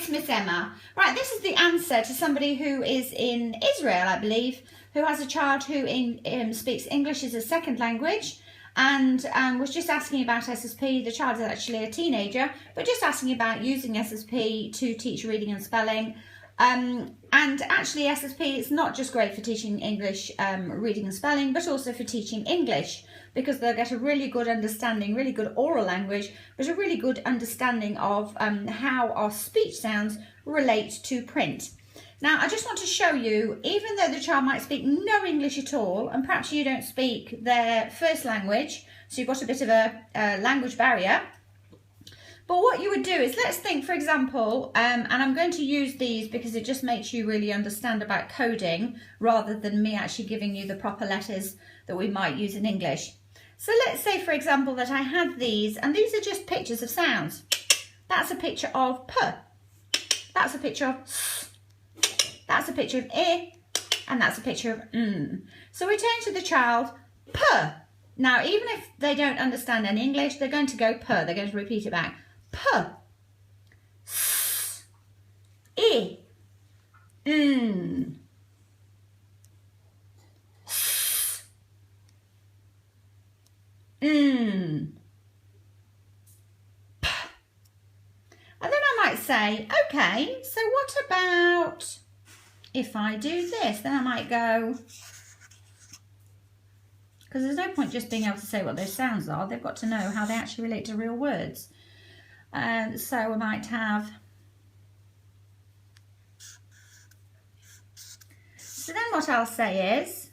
Yes, Miss Emma. Right, this is the answer to somebody who is in Israel, I believe, who has a child who speaks English as a second language, and was just asking about SSP. The child is actually a teenager, but just asking about using SSP to teach reading and spelling. And actually SSP is not just great for teaching English reading and spelling, but also for teaching English, because they'll get a really good understanding, really good oral language, but a really good understanding of how our speech sounds relate to print. Now, I just want to show you, even though the child might speak no English at all, and perhaps you don't speak their first language, so you've got a bit of a language barrier. But what you would do is, let's think, for example, and I'm going to use these because it just makes you really understand about coding rather than me actually giving you the proper letters that we might use in English. So let's say, for example, that I had these, and these are just pictures of sounds. That's a picture of P. That's a picture of S. That's a picture of I. And that's a picture of N. So we turn to the child, P. Now, even if they don't understand any English, they're going to go P. They're going to repeat it back. P, S, I, N, S, N, P. And then I might say, okay, so what about if I do this? Then I might go, because there's no point just being able to say what those sounds are. They've got to know how they actually relate to real words. So we might have, so then what I'll say is,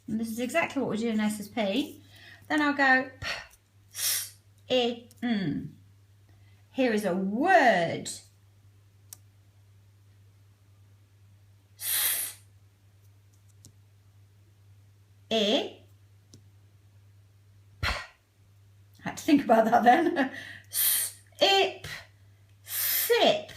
and this is exactly what we do in SSP, then I'll go P, S, I, N. Here is a word. S, I, P. I had to think about that then. Ip, sip.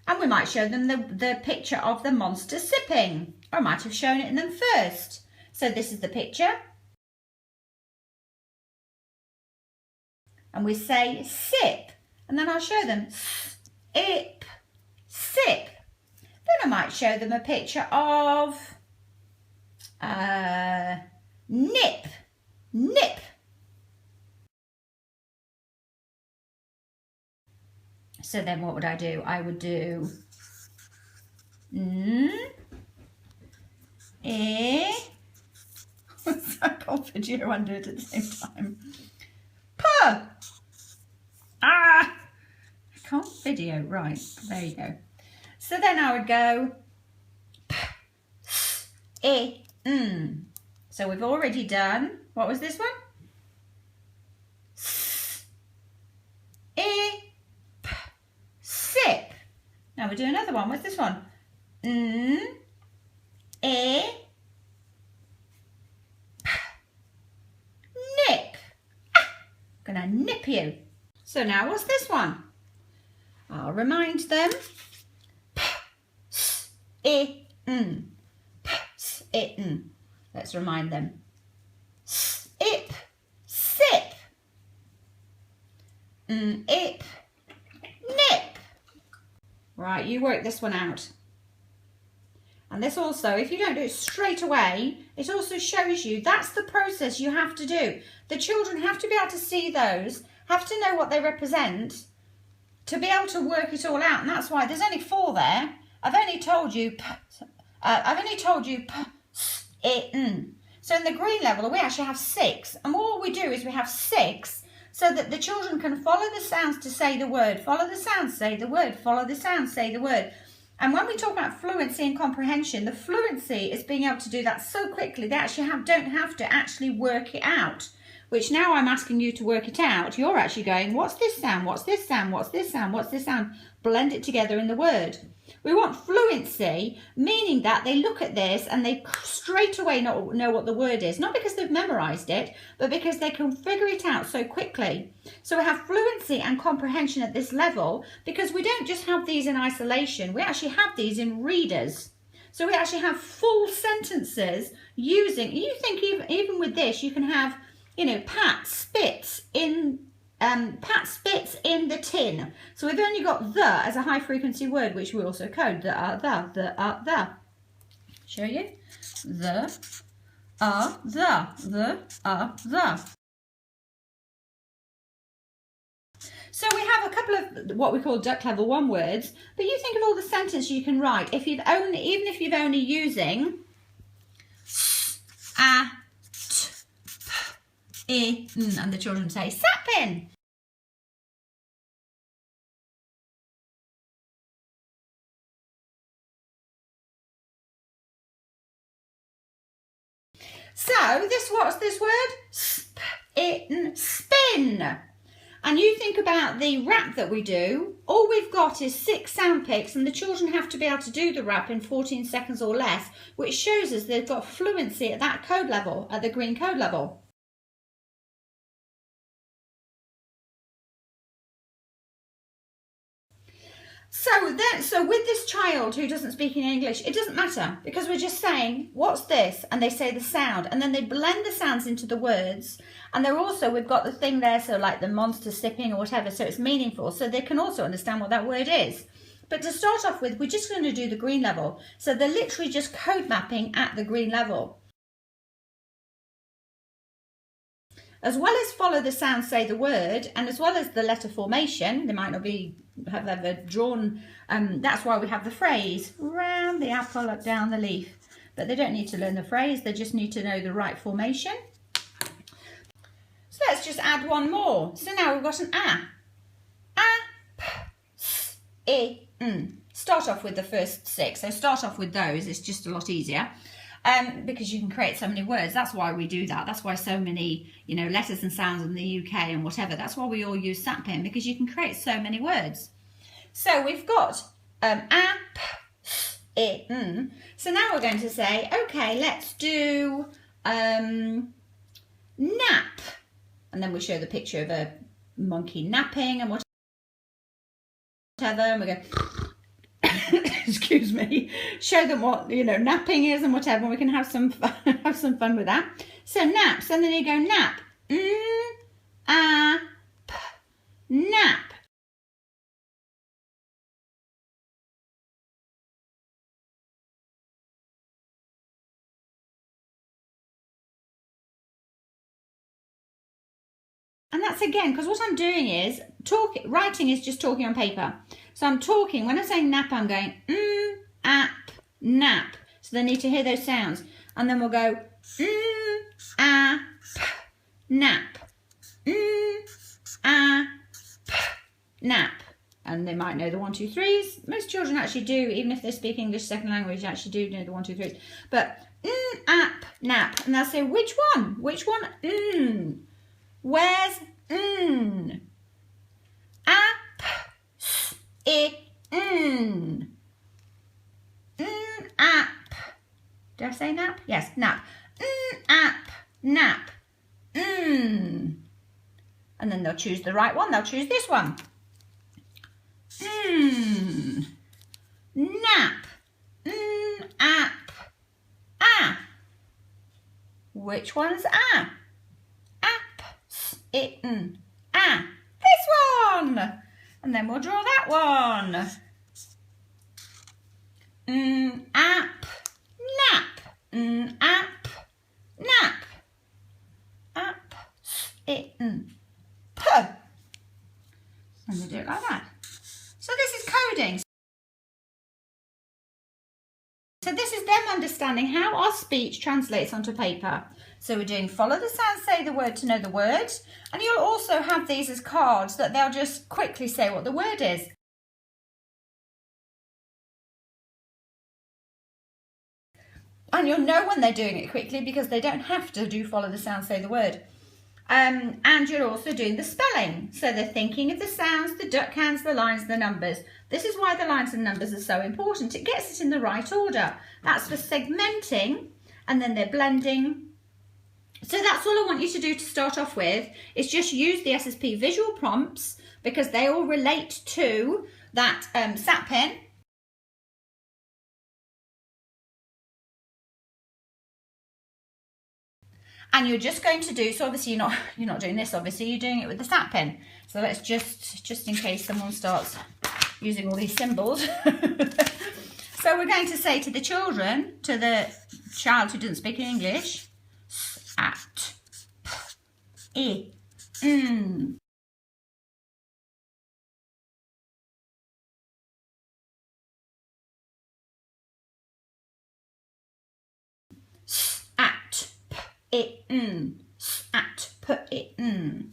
And we might show them the picture of the monster sipping, or I might have shown it in them first. So this is the picture. And we say sip, and then I'll show them ip, sip. Then I might show them a picture of nip, nip. So then what would I do? I would do N, I, I can't video and do it at the same time. P, I can't video, right, there you go. So then I would go P, S, I, N. So we've already done, what was this one? S, I, P, sip. Now we'll do another one. What's this one? N, I, P, nip. Ah, gonna nip you. So now what's this one? I'll remind them. P, S, I, N. P, S, I, N. Let's remind them. Ip, sip. Ip, nip. Right, you work this one out. And this also, if you don't do it straight away, it also shows you that's the process you have to do. The children have to be able to see those, have to know what they represent, to be able to work it all out. And that's why there's only 4 there. I've only told you P, S, I, N. So in the green level, we actually have 6. And all we do is we have 6 so that the children can follow the sounds to say the word, follow the sounds, say the word, follow the sounds, say the word. And when we talk about fluency and comprehension, the fluency is being able to do that so quickly they actually don't have to actually work it out, which now I'm asking you to work it out. You're actually going, what's this sound? What's this sound? What's this sound? What's this sound? Blend it together in the word. We want fluency, meaning that they look at this and they straight away know what the word is, not because they've memorized it, but because they can figure it out so quickly. So we have fluency and comprehension at this level because we don't just have these in isolation, we actually have these in readers. So we actually have full sentences using, you think even with this, you can have, you know, Pat spits in Pat spits in the tin. So we've only got the as a high frequency word, which we also code. The. Show you. The. So we have a couple of what we call duck level 1 words, but you think of all the sentences you can write even if you've only using a, t, p, I, n, and the children say sapin. So what's this word? Spin. And you think about the rap that we do, all we've got is 6 sound picks and the children have to be able to do the rap in 14 seconds or less, which shows us they've got fluency at that code level, at the green code level. So with this child who doesn't speak in English, it doesn't matter because we're just saying, what's this? And they say the sound and then they blend the sounds into the words. And they're also, we've got the thing there, so like the monster sipping or whatever, so it's meaningful. So they can also understand what that word is. But to start off with, we're just going to do the green level. So they're literally just code mapping at the green level. As well as follow the sound, say the word, and as well as the letter formation, they might not have ever drawn, that's why we have the phrase, round the apple, up down the leaf. But they don't need to learn the phrase, they just need to know the right formation. So let's just add one more. So now we've got an A. A, P, S, I, N. Start off with the first 6, so start off with those, it's just a lot easier. Because you can create so many words. That's why we do that. That's why so many, letters and sounds in the UK and whatever. That's why we all use sapin, because you can create so many words. So we've got a, p, s, I, n. So now we're going to say, okay, let's do nap. And then we show the picture of a monkey napping and whatever. And we go... excuse me, show them what napping is and whatever, and we can have some fun with that. So naps, and then you go nap, p, nap. And that's again because what I'm doing is writing is just talking on paper. So I'm talking, when I say nap, I'm going ap, nap. So they need to hear those sounds. And then we'll go ap, nap, ap, nap. And they might know the 1, 2, 3s. Most children actually do, even if they speak English second language, actually do know the 1, 2, 3s. But ap, nap. And they'll say, which one? Which one? Where's ap, I, ap. Did I say nap? Yes, nap. Ap, nap. And then they'll choose the right one. They'll choose this one. Nap. Ap. Ah. Which one's ah? Ap, I, ah. This one. And then we'll draw that one. Ap, nap. Ap, nap. Ap, I, p. And we do it like that. So this is coding. So this is them understanding how our speech translates onto paper. So we're doing follow the sound, say the word to know the word. And you'll also have these as cards that they'll just quickly say what the word is. And you'll know when they're doing it quickly because they don't have to do follow the sound, say the word. And you're also doing the spelling. So they're thinking of the sounds, the duck hands, the lines, the numbers. This is why the lines and numbers are so important. It gets it in the right order. That's for segmenting, and then they're blending. So that's all I want you to do to start off with, is just use the SSP visual prompts because they all relate to that sapin. And you're just going to do, so obviously you're not doing this, obviously you're doing it with the sat pen. So let's just in case someone starts using all these symbols. So we're going to say to the children, to the child who doesn't speak English, at, p, I, at, p, I, at, p, I.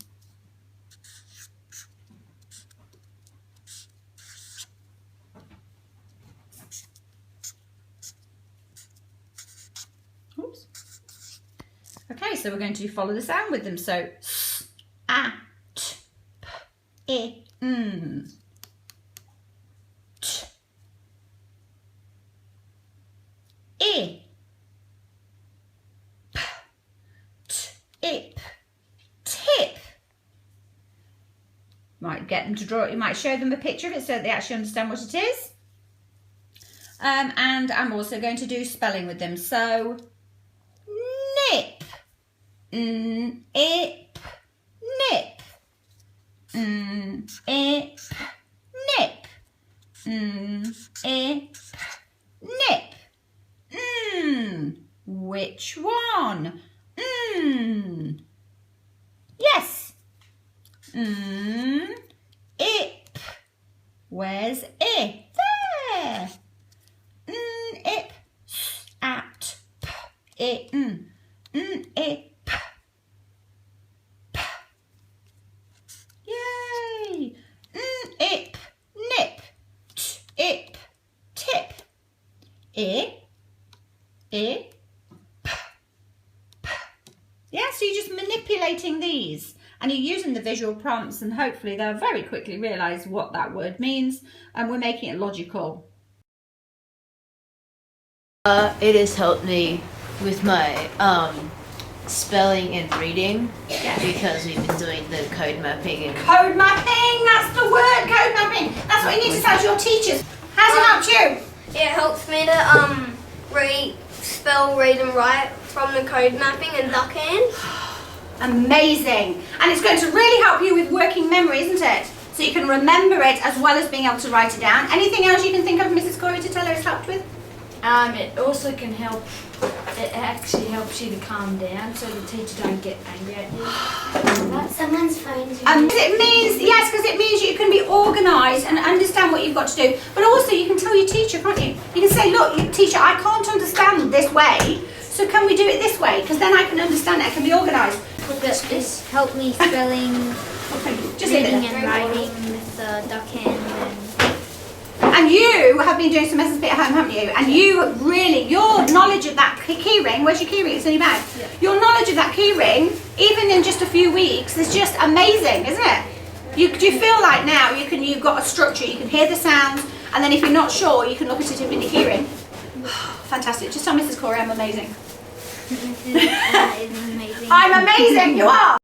Oops. Okay, so we're going to follow the sound with them. So, at, p, I, t, I. Ip, tip. Might get them to draw it. You might show them a picture of it so that they actually understand what it is. And I'm also going to do spelling with them. So, nip, ip, nip, ip, nip, ip, nip. Which one? Yes. Ip. Where's I? There. Ip. At. P. Ip. P. Yay. Ip. Nip. Ip. Tip. I. Yeah, so you're just manipulating these and you're using the visual prompts, and hopefully they'll very quickly realise what that word means, and we're making it logical. It has helped me with my spelling and reading, because we've been doing the code mapping. And Code mapping, that's the word, code mapping. That's what you need to tell your teachers. How's it helped you? It helps me to spell, read and write from the code mapping and duck-in. Amazing. And it's going to really help you with working memory, isn't it? So you can remember it as well as being able to write it down. Anything else you can think of, Mrs. Corey, to tell her it's helped with? It also can help, it actually helps you to calm down so the teacher don't get angry at you. Someone's phone. It means, yes, because it means you can be organised and understand what you've got to do. But also you can tell your teacher, can't you? You can say, look, teacher, I can't understand this way, so can we do it this way? Because then I can understand it, I can be organised. This helped me spelling, reading and writing with the duck-in. And you have been doing some SSP at home, haven't you? And you really, your knowledge of that key ring, where's your key ring? It's in your bag. Yeah. Your knowledge of that key ring, even in just a few weeks, is just amazing, isn't it? Do you feel like now you've got a structure, you can hear the sounds, and then if you're not sure, you can look at it in your key ring. Fantastic. Just tell Mrs. Corey I'm amazing. Mrs. is amazing. I'm amazing, you are!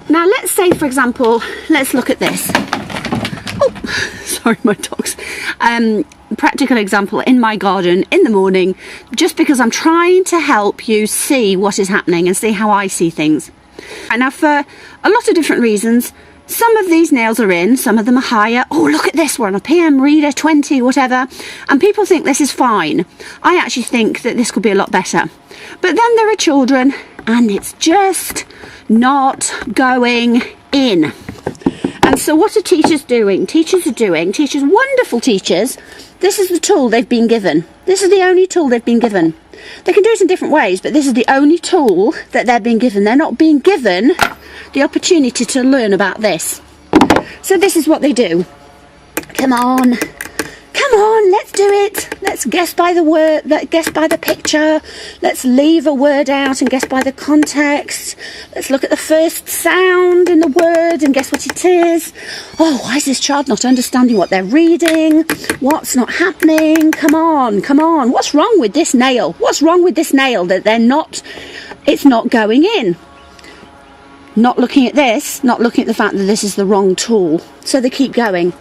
Now let's say, for example, let's look at this. Oh, sorry, my dogs. Practical example in my garden in the morning, just because I'm trying to help you see what is happening and see how I see things. And now, for a lot of different reasons, some of these nails are in, some of them are higher. Oh, look at this one, a PM reader 20, whatever. And people think this is fine. I actually think that this could be a lot better. But then there are children and it's just not going in. And so what are teachers doing? Teachers, wonderful teachers, this is the tool they've been given. This is the only tool they've been given. They can do it in different ways, but this is the only tool that they're being given. They're not being given the opportunity to learn about this. So this is what they do. Come on, let's do it. Let's guess by the word, guess by the picture. Let's leave a word out and guess by the context. Let's look at the first sound in the word and guess what it is. Oh, why is this child not understanding what they're reading? What's not happening? Come on. What's wrong with this nail? What's wrong with this nail that it's not going in? not looking at this, not looking at the fact that this is the wrong tool. So they keep going.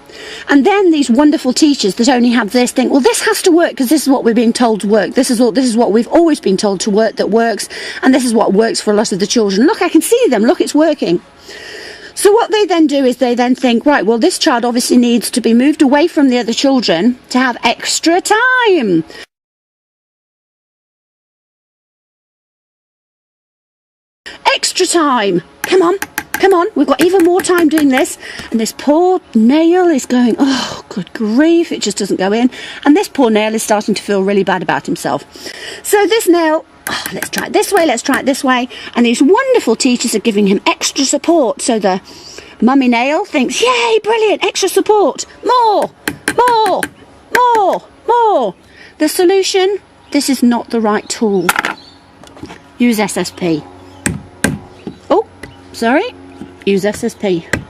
And then these wonderful teachers that only have this think, well, this has to work because this is what we're being told to work. This is what we've always been told to work, that works. And this is what works for a lot of the children. Look, I can see them. Look, it's working. So what they then do is they then think, right, well, this child obviously needs to be moved away from the other children to have extra time. Extra time. Come on, come on. We've got even more time doing this. And this poor nail is going, oh, good grief. It just doesn't go in. And this poor nail is starting to feel really bad about himself. So this nail, oh, let's try it this way. Let's try it this way. And these wonderful teachers are giving him extra support. So the mummy nail thinks, yay, brilliant, extra support. More, more, more, more. The solution, this is not the right tool. Use SSP. Sorry, use SSP.